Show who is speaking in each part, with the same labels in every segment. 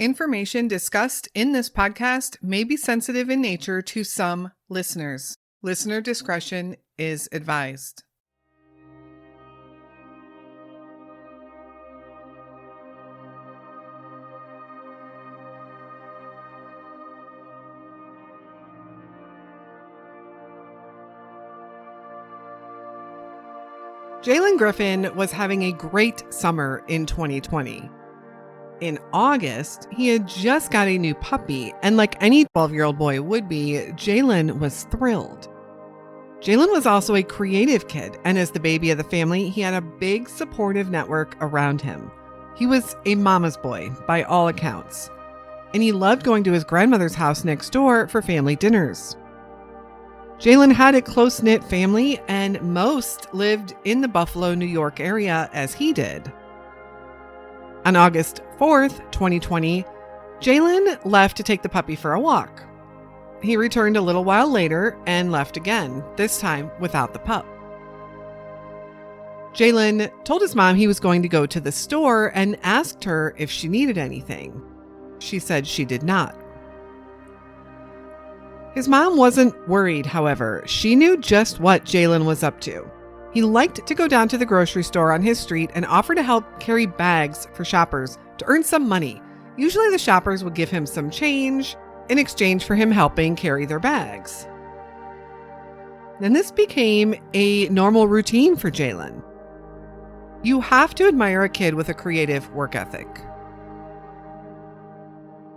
Speaker 1: Information discussed in this podcast may be sensitive in nature to some listeners. Listener discretion is advised. Jaylen Griffin was having a great summer in 2020. In August, he had just got a new puppy, and like any 12-year-old boy would be, Jaylen was thrilled. Jaylen was also a creative kid, and as the baby of the family, he had a big supportive network around him. He was a mama's boy, by all accounts, and he loved going to his grandmother's house next door for family dinners. Jaylen had a close-knit family, and most lived in the Buffalo, New York area as he did. On August 4th, 2020, Jaylen left to take the puppy for a walk. He returned a little while later and left again, this time without the pup. Jaylen told his mom he was going to go to the store and asked her if she needed anything. She said she did not. His mom wasn't worried, however. She knew just what Jaylen was up to. He liked to go down to the grocery store on his street and offer to help carry bags for shoppers to earn some money. Usually the shoppers would give him some change in exchange for him helping carry their bags. Then this became a normal routine for Jaylen. You have to admire a kid with a creative work ethic.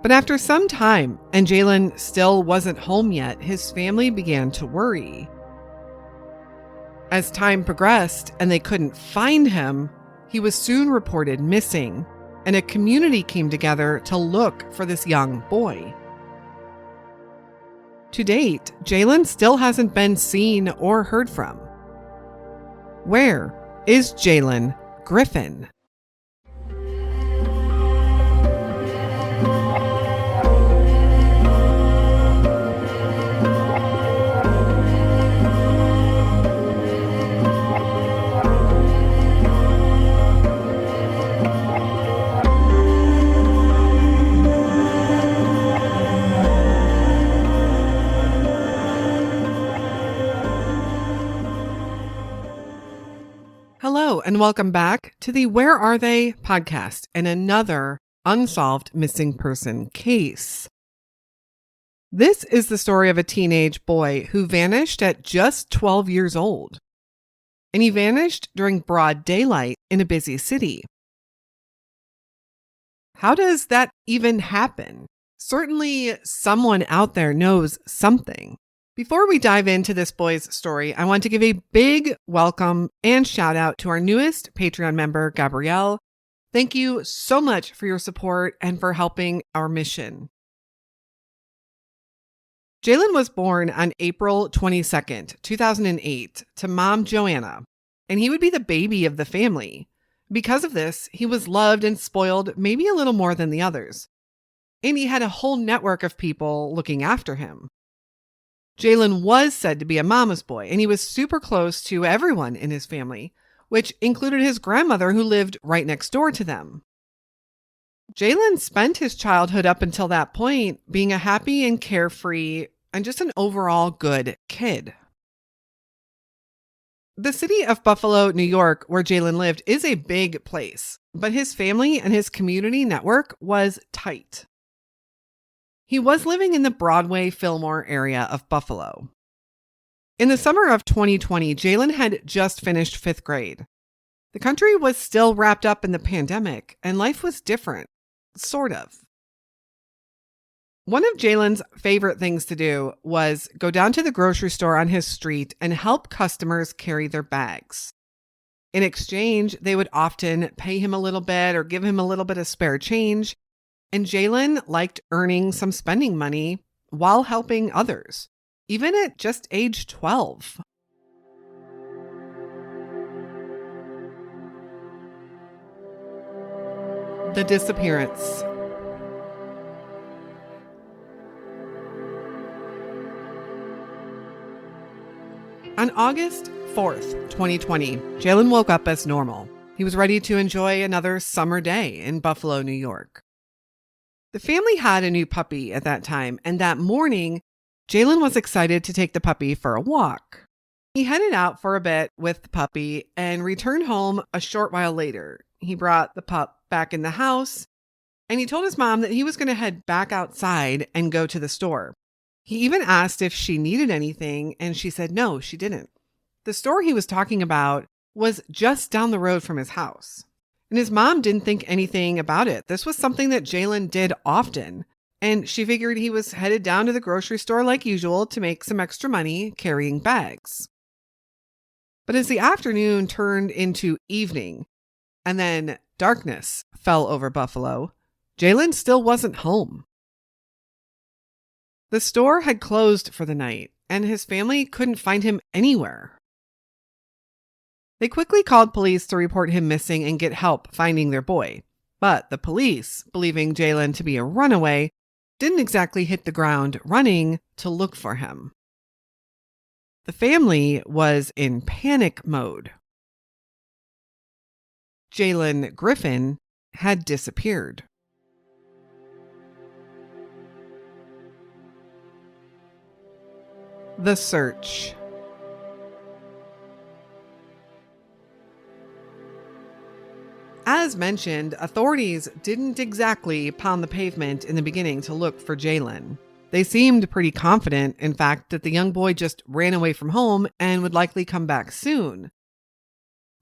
Speaker 1: But after some time, and Jaylen still wasn't home yet, his family began to worry. As time progressed and they couldn't find him, he was soon reported missing, and a community came together to look for this young boy. To date, Jaylen still hasn't been seen or heard from. Where is Jaylen Griffin? Hello, and welcome back to the Where Are They podcast and another unsolved missing person case. This is the story of a teenage boy who vanished at just 12 years old. And he vanished during broad daylight in a busy city. How does that even happen? Certainly someone out there knows something. Before we dive into this boy's story, I want to give a big welcome and shout out to our newest Patreon member, Gabrielle. Thank you so much for your support and for helping our mission. Jaylen was born on April 22nd, 2008 to mom Joanna, and he would be the baby of the family. Because of this, he was loved and spoiled maybe a little more than the others. And he had a whole network of people looking after him. Jaylen was said to be a mama's boy, and he was super close to everyone in his family, which included his grandmother who lived right next door to them. Jaylen spent his childhood up until that point being a happy and carefree and just an overall good kid. The city of Buffalo, New York, where Jaylen lived, is a big place, but his family and his community network was tight. He was living in the Broadway Fillmore area of Buffalo. In the summer of 2020, Jaylen had just finished 5th grade. The country was still wrapped up in the pandemic, and life was different, sort of. One of Jaylen's favorite things to do was go down to the grocery store on his street and help customers carry their bags. In exchange, they would often pay him a little bit or give him a little bit of spare change. And Jaylen liked earning some spending money while helping others, even at just age 12. The Disappearance. On August 4th, 2020, Jaylen woke up as normal. He was ready to enjoy another summer day in Buffalo, New York. The family had a new puppy at that time, and that morning, Jaylen was excited to take the puppy for a walk. He headed out for a bit with the puppy and returned home a short while later. He brought the pup back in the house, and he told his mom that he was going to head back outside and go to the store. He even asked if she needed anything, and she said no, she didn't. The store he was talking about was just down the road from his house. And his mom didn't think anything about it. This was something that Jaylen did often. And she figured he was headed down to the grocery store like usual to make some extra money carrying bags. But as the afternoon turned into evening and then darkness fell over Buffalo, Jaylen still wasn't home. The store had closed for the night, and his family couldn't find him anywhere. They quickly called police to report him missing and get help finding their boy. But the police, believing Jaylen to be a runaway, didn't exactly hit the ground running to look for him. The family was in panic mode. Jaylen Griffin had disappeared. The search. As mentioned, authorities didn't exactly pound the pavement in the beginning to look for Jaylen. They seemed pretty confident, in fact, that the young boy just ran away from home and would likely come back soon.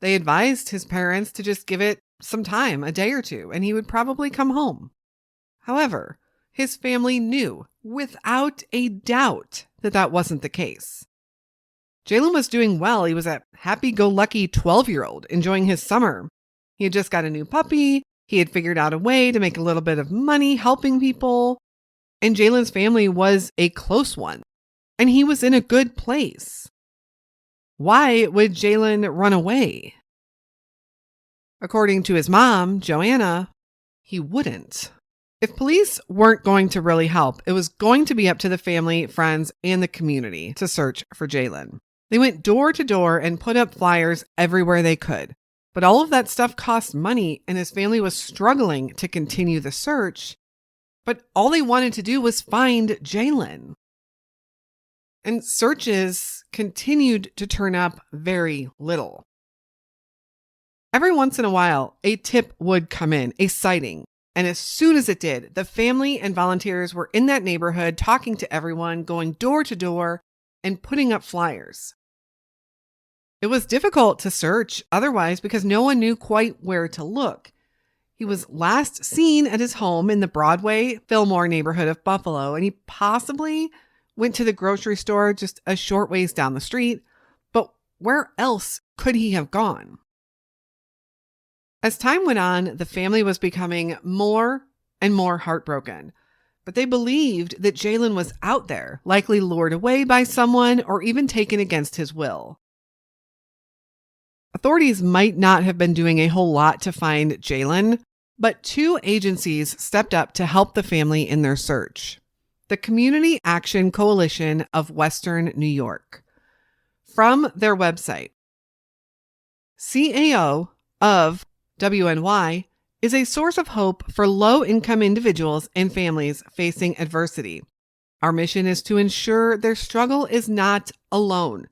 Speaker 1: They advised his parents to just give it some time, a day or two, and he would probably come home. However, his family knew, without a doubt, that that wasn't the case. Jaylen was doing well. He was a happy-go-lucky 12-year-old enjoying his summer. He had just got a new puppy. He had figured out a way to make a little bit of money helping people. And Jaylen's family was a close one. And he was in a good place. Why would Jaylen run away? According to his mom, Joanna, he wouldn't. If police weren't going to really help, it was going to be up to the family, friends, and the community to search for Jaylen. They went door to door and put up flyers everywhere they could. But all of that stuff cost money, and his family was struggling to continue the search. But all they wanted to do was find Jaylen. And searches continued to turn up very little. Every once in a while, a tip would come in, a sighting. And as soon as it did, the family and volunteers were in that neighborhood talking to everyone, going door to door, and putting up flyers. It was difficult to search otherwise because no one knew quite where to look. He was last seen at his home in the Broadway, Fillmore neighborhood of Buffalo, and he possibly went to the grocery store just a short ways down the street. But where else could he have gone? As time went on, the family was becoming more and more heartbroken. But they believed that Jaylen was out there, likely lured away by someone or even taken against his will. Authorities might not have been doing a whole lot to find Jaylen, but two agencies stepped up to help the family in their search. The Community Action Coalition of Western New York. From their website, CAO of WNY is a source of hope for low-income individuals and families facing adversity. Our mission is to ensure their struggle is not alone.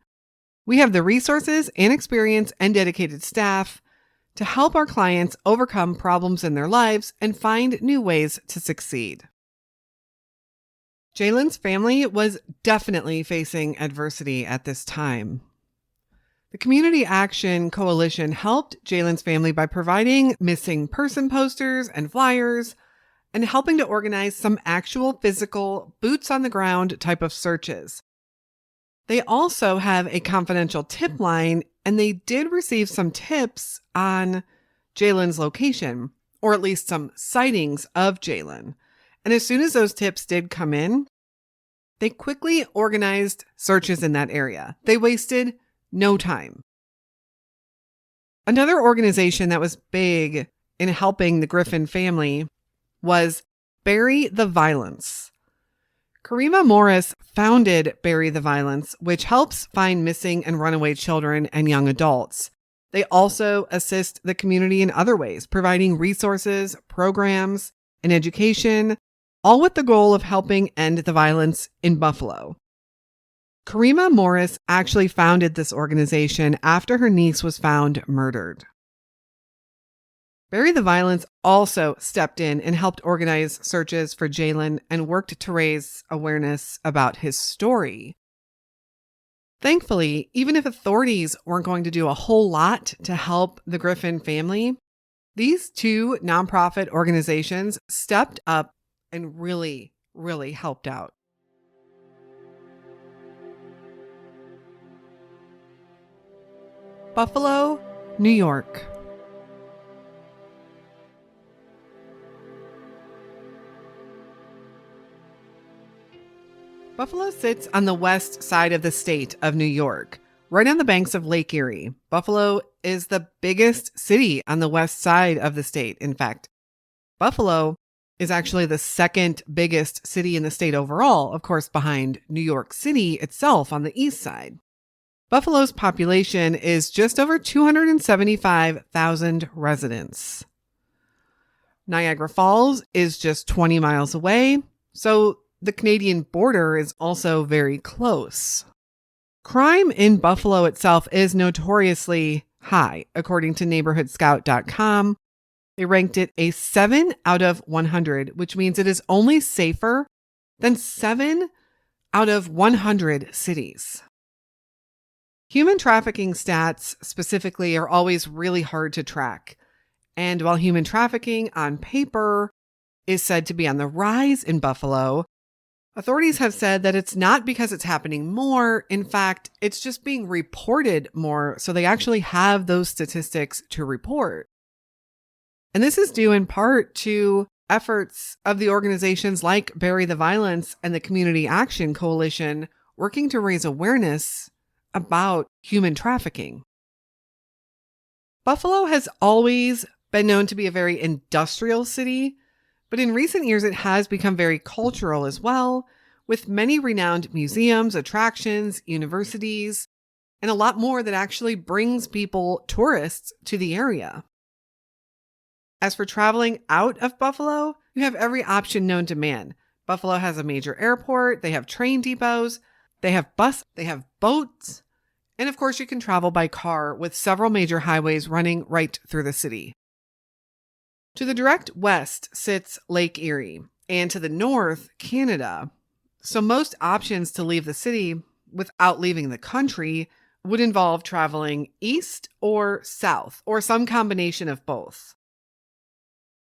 Speaker 1: We have the resources and experience and dedicated staff to help our clients overcome problems in their lives and find new ways to succeed. Jaylen's family was definitely facing adversity at this time. The Community Action Coalition helped Jaylen's family by providing missing person posters and flyers and helping to organize some actual physical boots on the ground type of searches. They also have a confidential tip line, and they did receive some tips on Jaylen's location, or at least some sightings of Jaylen. And as soon as those tips did come in, they quickly organized searches in that area. They wasted no time. Another organization that was big in helping the Griffin family was Bury the Violence. Karima Morris founded Bury the Violence, which helps find missing and runaway children and young adults. They also assist the community in other ways, providing resources, programs, and education all with the goal of helping end the violence in Buffalo. Karima Morris actually founded this organization after her niece was found murdered. Bury the Violence also stepped in and helped organize searches for Jaylen and worked to raise awareness about his story. Thankfully, even if authorities weren't going to do a whole lot to help the Griffin family, these two nonprofit organizations stepped up and really, really helped out. Buffalo, New York. Buffalo sits on the west side of the state of New York, right on the banks of Lake Erie. Buffalo is the biggest city on the west side of the state. In fact, Buffalo is actually the second biggest city in the state overall, of course, behind New York City itself on the east side. Buffalo's population is just over 275,000 residents. Niagara Falls is just 20 miles away, so the Canadian border is also very close. Crime in Buffalo itself is notoriously high, according to neighborhoodscout.com. They ranked it a 7 out of 100, which means it is only safer than 7 out of 100 cities. Human trafficking stats specifically are always really hard to track. And while human trafficking on paper is said to be on the rise in Buffalo, authorities have said that it's not because it's happening more. In fact, it's just being reported more, so they actually have those statistics to report. And this is due in part to efforts of the organizations like Bury the Violence and the Community Action Coalition working to raise awareness about human trafficking. Buffalo has always been known to be a very industrial city, but in recent years it has become very cultural as well, with many renowned museums, attractions, universities, and a lot more that actually brings tourists to the area. As for traveling out of Buffalo, you have every option known to man. Buffalo has a major airport, they have train depots, they have they have boats, and of course you can travel by car with several major highways running right through the city. To the direct west sits Lake Erie, and to the north, Canada. So most options to leave the city without leaving the country would involve traveling east or south, or some combination of both.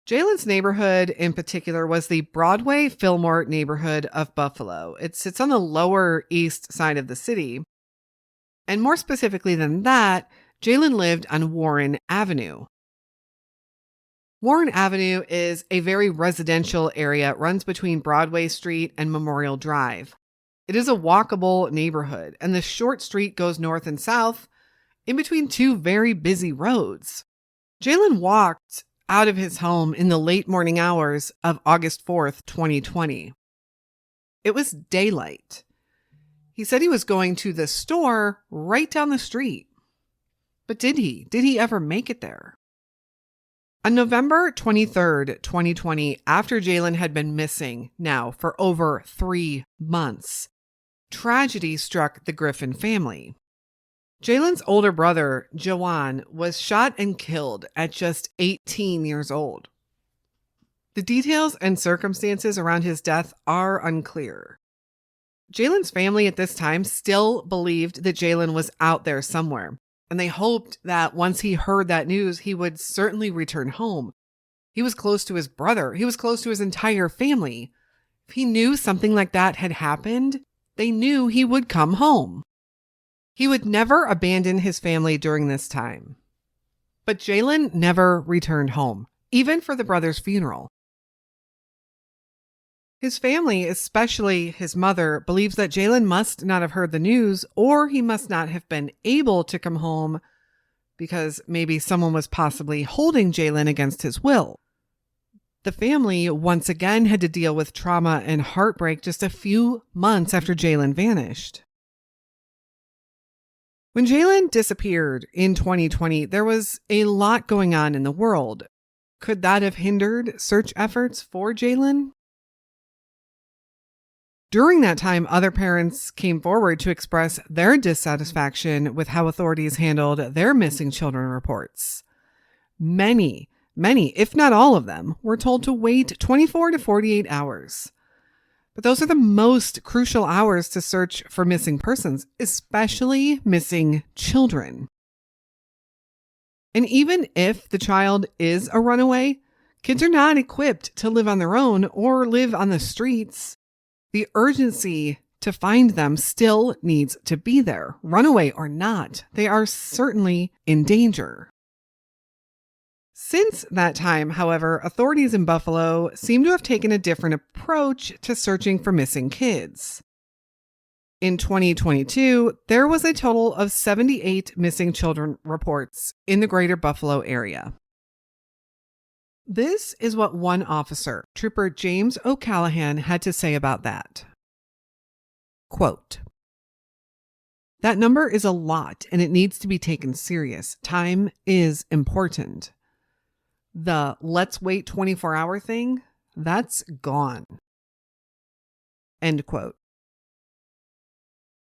Speaker 1: Jaylen's neighborhood in particular was the Broadway-Fillmore neighborhood of Buffalo. It sits on the lower east side of the city. And more specifically than that, Jaylen lived on Warren Avenue. Warren Avenue is a very residential area. It runs between Broadway Street and Memorial Drive. It is a walkable neighborhood, and the short street goes north and south in between two very busy roads. Jaylen walked out of his home in the late morning hours of August 4th, 2020. It was daylight. He said he was going to the store right down the street. But did he? Did he ever make it there? On November 23rd, 2020, after Jaylen had been missing now for over 3 months, tragedy struck the Griffin family. Jaylen's older brother, Jawan, was shot and killed at just 18 years old. The details and circumstances around his death are unclear. Jaylen's family at this time still believed that Jaylen was out there somewhere, and they hoped that once he heard that news, he would certainly return home. He was close to his brother. He was close to his entire family. If he knew something like that had happened, they knew he would come home. He would never abandon his family during this time. But Jaylen never returned home, even for the brother's funeral. His family, especially his mother, believes that Jaylen must not have heard the news, or he must not have been able to come home because maybe someone was possibly holding Jaylen against his will. The family once again had to deal with trauma and heartbreak just a few months after Jaylen vanished. When Jaylen disappeared in 2020, there was a lot going on in the world. Could that have hindered search efforts for Jaylen? During that time, other parents came forward to express their dissatisfaction with how authorities handled their missing children reports. Many, if not all of them, were told to wait 24 to 48 hours. But those are the most crucial hours to search for missing persons, especially missing children. And even if the child is a runaway, kids are not equipped to live on their own or live on the streets. The urgency to find them still needs to be there. Runaway or not, they are certainly in danger. Since that time, however, authorities in Buffalo seem to have taken a different approach to searching for missing kids. In 2022, there was a total of 78 missing children reports in the greater Buffalo area. This is what one officer, Trooper James O'Callahan, had to say about that. Quote, "That number is a lot and it needs to be taken serious. Time is important. The let's wait 24-hour thing, that's gone." End quote.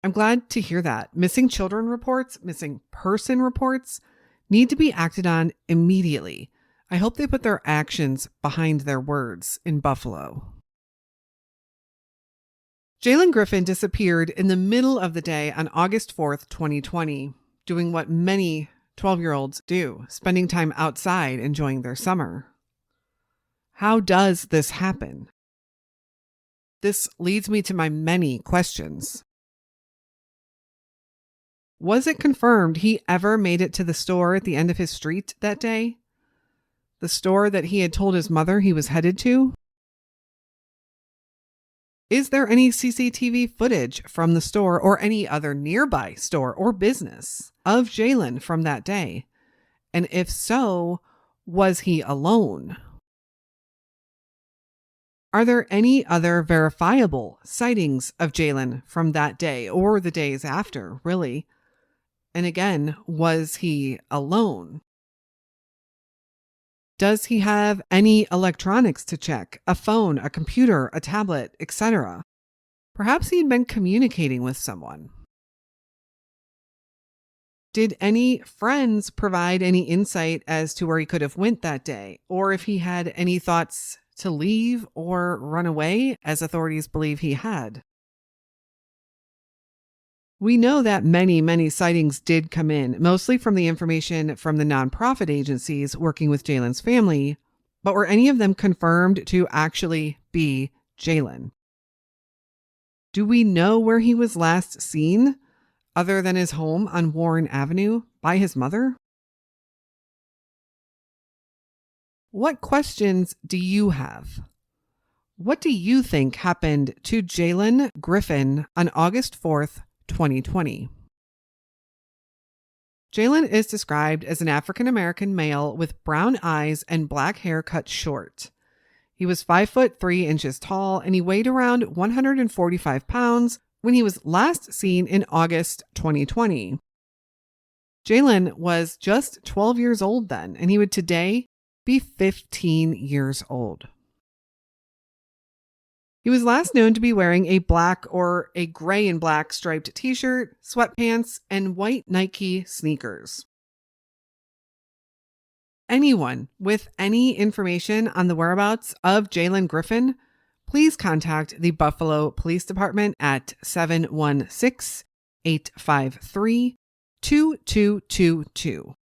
Speaker 1: I'm glad to hear that. Missing children reports, missing person reports need to be acted on immediately. I hope they put their actions behind their words in Buffalo. Jaylen Griffin disappeared in the middle of the day on August 4th, 2020, doing what many 12-year-olds do, spending time outside enjoying their summer. How does this happen? This leads me to my many questions. Was it confirmed he ever made it to the store at the end of his street that day? The store that he had told his mother he was headed to? Is there any CCTV footage from the store or any other nearby store or business of Jaylen from that day? And if so, was he alone? Are there any other verifiable sightings of Jaylen from that day or the days after, really? And again, was he alone? Does he have any electronics to check? A phone, a computer, a tablet, etc.? Perhaps he'd been communicating with someone. Did any friends provide any insight as to where he could have went that day? Or if he had any thoughts to leave or run away, as authorities believe he had? We know that many sightings did come in, mostly from the information from the nonprofit agencies working with Jaylen's family, but were any of them confirmed to actually be Jaylen? Do we know where he was last seen, other than his home on Warren Avenue, by his mother? What questions do you have? What do you think happened to Jaylen Griffin on August 4th, 2020. Jaylen is described as an African-American male with brown eyes and black hair cut short. He was 5'3" tall and he weighed around 145 pounds when he was last seen in August 2020. Jaylen was just 12 years old then, and he would today be 15 years old. He was last known to be wearing a black or a gray and black striped t-shirt, sweatpants, and white Nike sneakers. Anyone with any information on the whereabouts of Jaylen Griffin, please contact the Buffalo Police Department at 716-853-2222.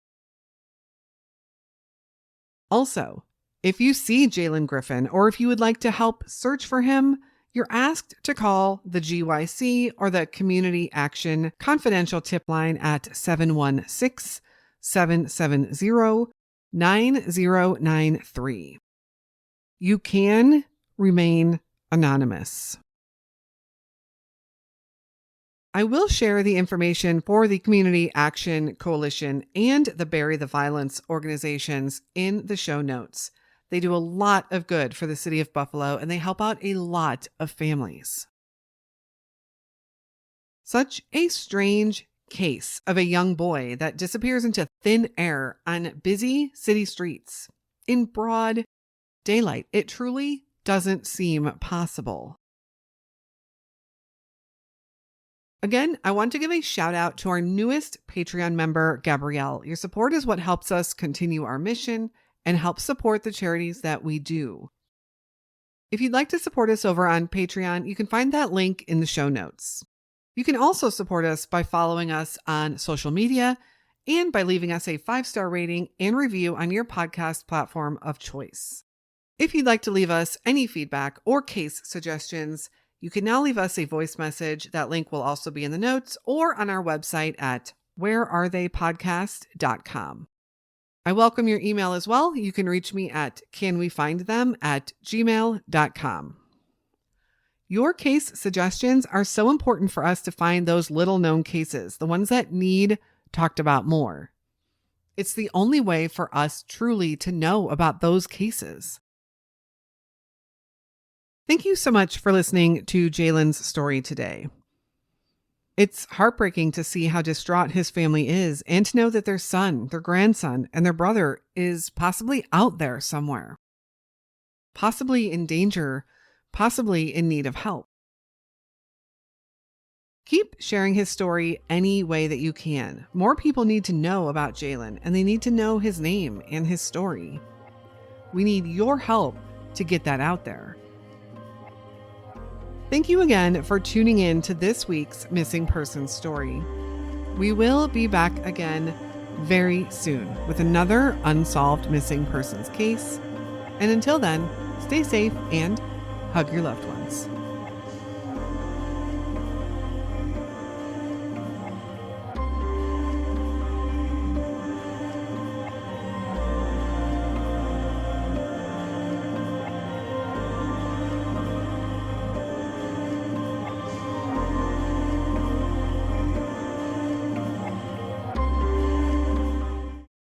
Speaker 1: Also, if you see Jaylen Griffin or if you would like to help search for him, you're asked to call the GYC or the Community Action Confidential Tip Line at 716-770-9093. You can remain anonymous. I will share the information for the Community Action Coalition and the Bury the Violence organizations in the show notes. They do a lot of good for the city of Buffalo, and they help out a lot of families. Such a strange case of a young boy that disappears into thin air on busy city streets in broad daylight. It truly doesn't seem possible. Again, I want to give a shout out to our newest Patreon member, Gabrielle. Your support is what helps us continue our mission and help support the charities that we do. If you'd like to support us over on Patreon, you can find that link in the show notes. You can also support us by following us on social media and by leaving us a 5-star rating and review on your podcast platform of choice. If you'd like to leave us any feedback or case suggestions, you can now leave us a voice message. That link will also be in the notes or on our website at wherearetheypodcast.com. I welcome your email as well. You can reach me at canwefindthem@gmail.com. Your case suggestions are so important for us to find those little known cases, the ones that need talked about more. It's the only way for us truly to know about those cases. Thank you so much for listening to Jaylen's story today. It's heartbreaking to see how distraught his family is and to know that their son, their grandson, and their brother is possibly out there somewhere. Possibly in danger, possibly in need of help. Keep sharing his story any way that you can. More people need to know about Jaylen, and they need to know his name and his story. We need your help to get that out there. Thank you again for tuning in to this week's Missing Persons story. We will be back again very soon with another unsolved missing persons case. And until then, stay safe and hug your loved ones.